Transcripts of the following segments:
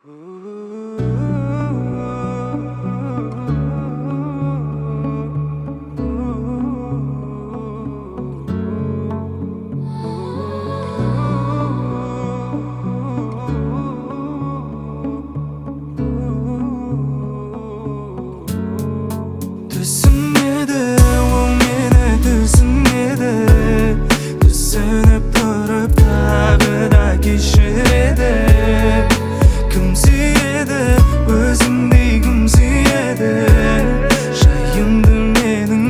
Түсінеді, ол мені түсінеді, түсініп тұрып тағы да кешіреді. Кім сүйеді, өзіңдей кім сүйеді, жайымды менің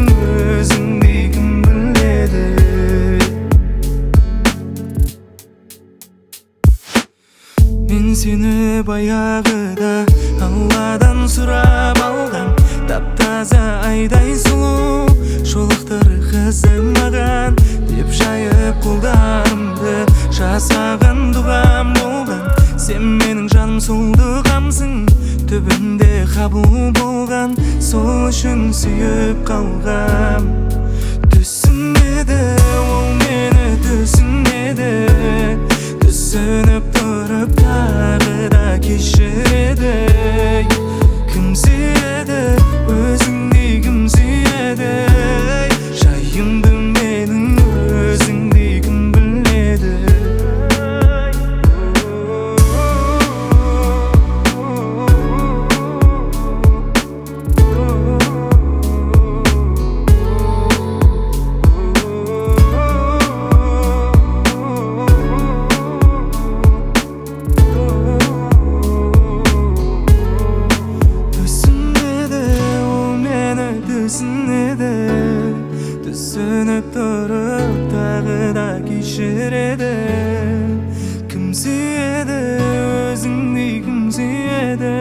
өзіңдей кім біледі. Мен сені баяғыда Алладан сұрап алғам, тап-таза айдай сұлу жолықтыр қызым маған деп жайып қолдарымды жасаған дұғам болған. Сен менің жаным сұлдығамсың, түбінде қабыл болған, сол үшін сүйіп қалғам. Түсінеді, ол мені түсінеді, түсініп тұрып тағы да кешіреді. Кім сүйеді, өзіңдей кім сүйеді, жайымды менің өзіңдей кім біледі. Түсінеді, түсініп тұрып тағы да кешіреді. Кім сүйеді, өзіңдей кім сүйеді,